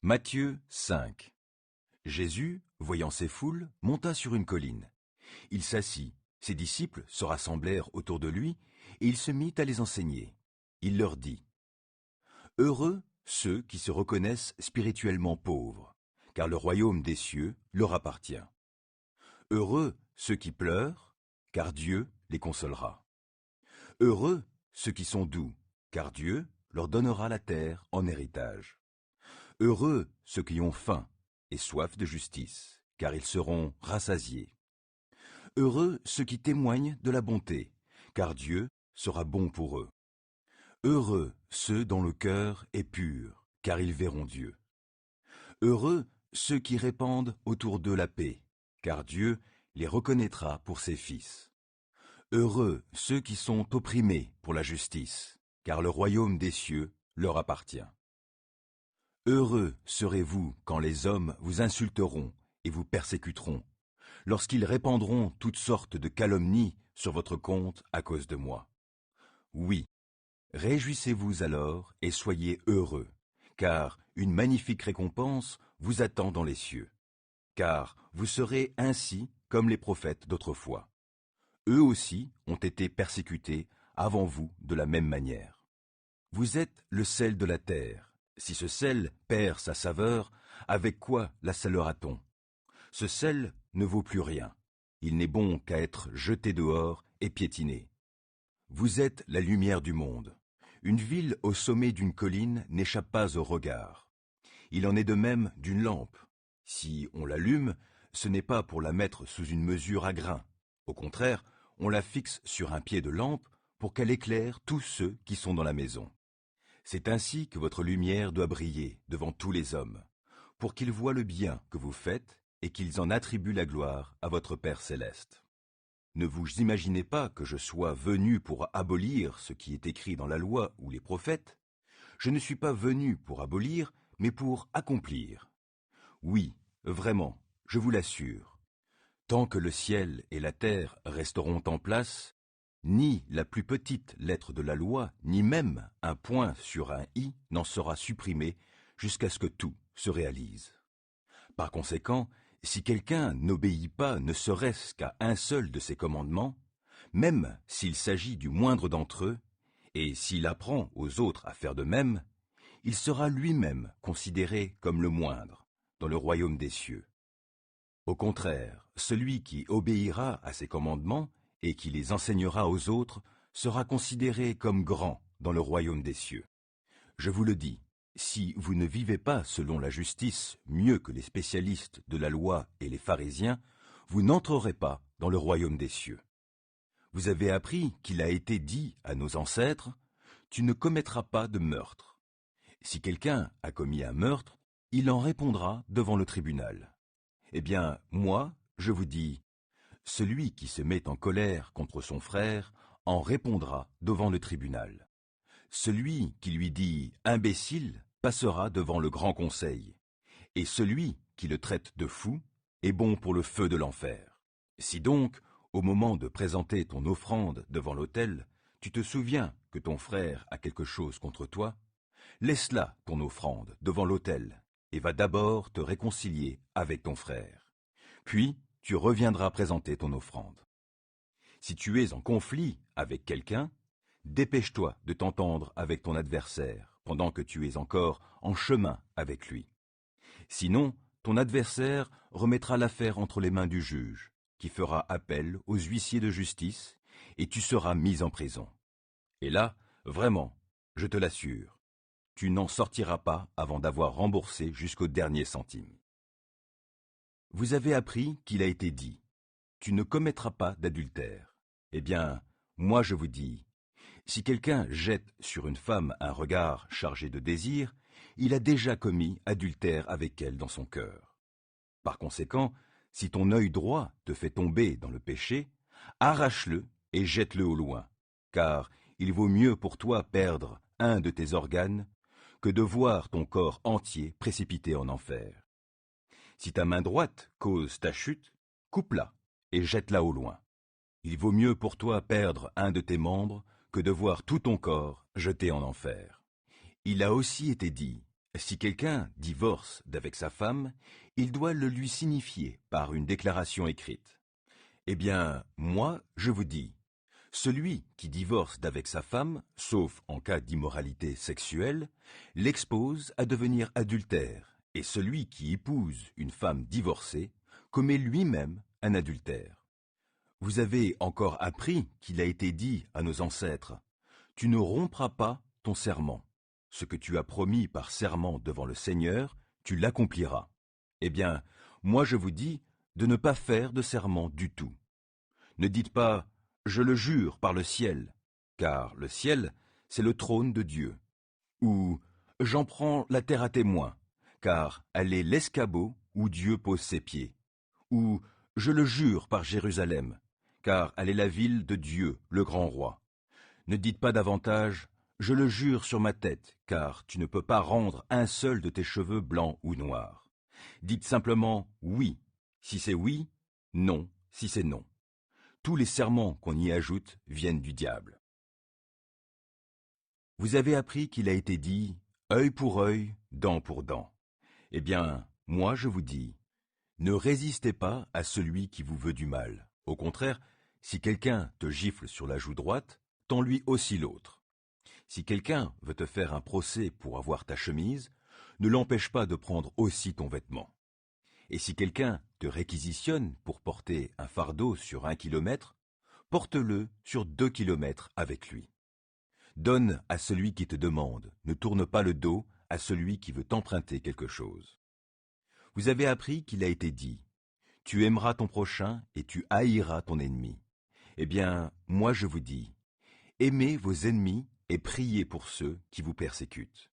Matthieu 5. Jésus, voyant ces foules, monta sur une colline. Il s'assit, ses disciples se rassemblèrent autour de lui, et il se mit à les enseigner. Il leur dit : Heureux ceux qui se reconnaissent spirituellement pauvres, car le royaume des cieux leur appartient. Heureux ceux qui pleurent, car Dieu les consolera. Heureux ceux qui sont doux, car Dieu leur donnera la terre en héritage. Heureux ceux qui ont faim et soif de justice, car ils seront rassasiés. Heureux ceux qui témoignent de la bonté, car Dieu sera bon pour eux. Heureux ceux dont le cœur est pur, car ils verront Dieu. Heureux ceux qui répandent autour d'eux la paix, car Dieu les reconnaîtra pour ses fils. Heureux ceux qui sont opprimés pour la justice, car le royaume des cieux leur appartient. Heureux serez-vous quand les hommes vous insulteront et vous persécuteront, lorsqu'ils répandront toutes sortes de calomnies sur votre compte à cause de moi. Oui, réjouissez-vous alors et soyez heureux, car une magnifique récompense vous attend dans les cieux. Car vous serez ainsi comme les prophètes d'autrefois. Eux aussi ont été persécutés avant vous de la même manière. Vous êtes le sel de la terre. Si ce sel perd sa saveur, avec quoi la salera-t-on ? Ce sel ne vaut plus rien. Il n'est bon qu'à être jeté dehors et piétiné. Vous êtes la lumière du monde. Une ville au sommet d'une colline n'échappe pas au regard. Il en est de même d'une lampe. Si on l'allume, ce n'est pas pour la mettre sous une mesure à grains. Au contraire, on la fixe sur un pied de lampe pour qu'elle éclaire tous ceux qui sont dans la maison. C'est ainsi que votre lumière doit briller devant tous les hommes, pour qu'ils voient le bien que vous faites et qu'ils en attribuent la gloire à votre Père céleste. Ne vous imaginez pas que je sois venu pour abolir ce qui est écrit dans la loi ou les prophètes. Je ne suis pas venu pour abolir, mais pour accomplir. Oui, vraiment, je vous l'assure. Tant que le ciel et la terre resteront en place, ni la plus petite lettre de la loi, ni même un point sur un i n'en sera supprimé jusqu'à ce que tout se réalise. Par conséquent, si quelqu'un n'obéit pas ne serait-ce qu'à un seul de ces commandements, même s'il s'agit du moindre d'entre eux, et s'il apprend aux autres à faire de même, il sera lui-même considéré comme le moindre dans le royaume des cieux. Au contraire, celui qui obéira à ces commandements et qui les enseignera aux autres sera considéré comme grand dans le royaume des cieux. Je vous le dis, si vous ne vivez pas selon la justice mieux que les spécialistes de la loi et les pharisiens, vous n'entrerez pas dans le royaume des cieux. Vous avez appris qu'il a été dit à nos ancêtres : tu ne commettras pas de meurtre. Si quelqu'un a commis un meurtre, il en répondra devant le tribunal. Eh bien, moi, je vous dis, celui qui se met en colère contre son frère en répondra devant le tribunal. Celui qui lui dit « imbécile » passera devant le grand conseil, et celui qui le traite de fou est bon pour le feu de l'enfer. Si donc, au moment de présenter ton offrande devant l'autel, tu te souviens que ton frère a quelque chose contre toi, laisse là ton offrande devant l'autel, et va d'abord te réconcilier avec ton frère. Puis, tu reviendras présenter ton offrande. Si tu es en conflit avec quelqu'un, dépêche-toi de t'entendre avec ton adversaire pendant que tu es encore en chemin avec lui. Sinon, ton adversaire remettra l'affaire entre les mains du juge, qui fera appel aux huissiers de justice, et tu seras mis en prison. Et là, vraiment, je te l'assure, tu n'en sortiras pas avant d'avoir remboursé jusqu'au dernier centime. Vous avez appris qu'il a été dit : tu ne commettras pas d'adultère. Eh bien, moi je vous dis, si quelqu'un jette sur une femme un regard chargé de désir, il a déjà commis adultère avec elle dans son cœur. Par conséquent, si ton œil droit te fait tomber dans le péché, arrache-le et jette-le au loin, car il vaut mieux pour toi perdre un de tes organes que de voir ton corps entier précipité en enfer. Si ta main droite cause ta chute, coupe-la et jette-la au loin. Il vaut mieux pour toi perdre un de tes membres que de voir tout ton corps jeté en enfer. Il a aussi été dit : Si quelqu'un divorce d'avec sa femme, il doit le lui signifier par une déclaration écrite. Eh bien, moi, je vous dis, celui qui divorce d'avec sa femme, sauf en cas d'immoralité sexuelle, l'expose à devenir adultère, et celui qui épouse une femme divorcée commet lui-même un adultère. Vous avez encore appris qu'il a été dit à nos ancêtres, « Tu ne rompras pas ton serment. Ce que tu as promis par serment devant le Seigneur, tu l'accompliras. » Eh bien, moi je vous dis de ne pas faire de serment du tout. Ne dites pas « Je le jure par le ciel », car le ciel, c'est le trône de Dieu. Ou « J'en prends la terre à témoin », car elle est l'escabeau où Dieu pose ses pieds. Ou « Je le jure par Jérusalem », car elle est la ville de Dieu, le grand roi. Ne dites pas davantage « Je le jure sur ma tête », car tu ne peux pas rendre un seul de tes cheveux blancs ou noirs. Dites simplement « oui » si c'est oui, « non » si c'est non. Tous les serments qu'on y ajoute viennent du diable. Vous avez appris qu'il a été dit « œil pour œil, dent pour dent ». Eh bien, moi je vous dis, ne résistez pas à celui qui vous veut du mal. Au contraire, si quelqu'un te gifle sur la joue droite, tends-lui aussi l'autre. Si quelqu'un veut te faire un procès pour avoir ta chemise, ne l'empêche pas de prendre aussi ton vêtement. Et si quelqu'un te réquisitionne pour porter un fardeau sur 1 kilomètre, porte-le sur 2 kilomètres avec lui. Donne à celui qui te demande, ne tourne pas le dos à celui qui veut t'emprunter quelque chose. Vous avez appris qu'il a été dit, « Tu aimeras ton prochain et tu haïras ton ennemi ». Eh bien, moi je vous dis, aimez vos ennemis et priez pour ceux qui vous persécutent.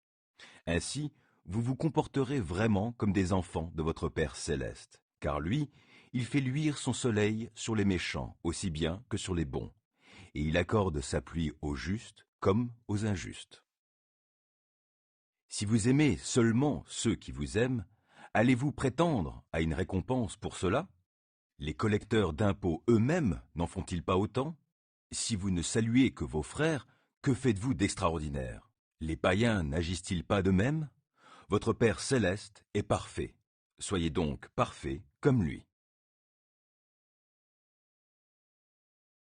Ainsi, vous vous comporterez vraiment comme des enfants de votre Père céleste, car lui, il fait luire son soleil sur les méchants aussi bien que sur les bons, et il accorde sa pluie aux justes comme aux injustes. Si vous aimez seulement ceux qui vous aiment, allez-vous prétendre à une récompense pour cela? Les collecteurs d'impôts eux-mêmes n'en font-ils pas autant? Si vous ne saluez que vos frères, que faites-vous d'extraordinaire? Les païens n'agissent-ils pas de même? Votre Père céleste est parfait. Soyez donc parfaits comme lui.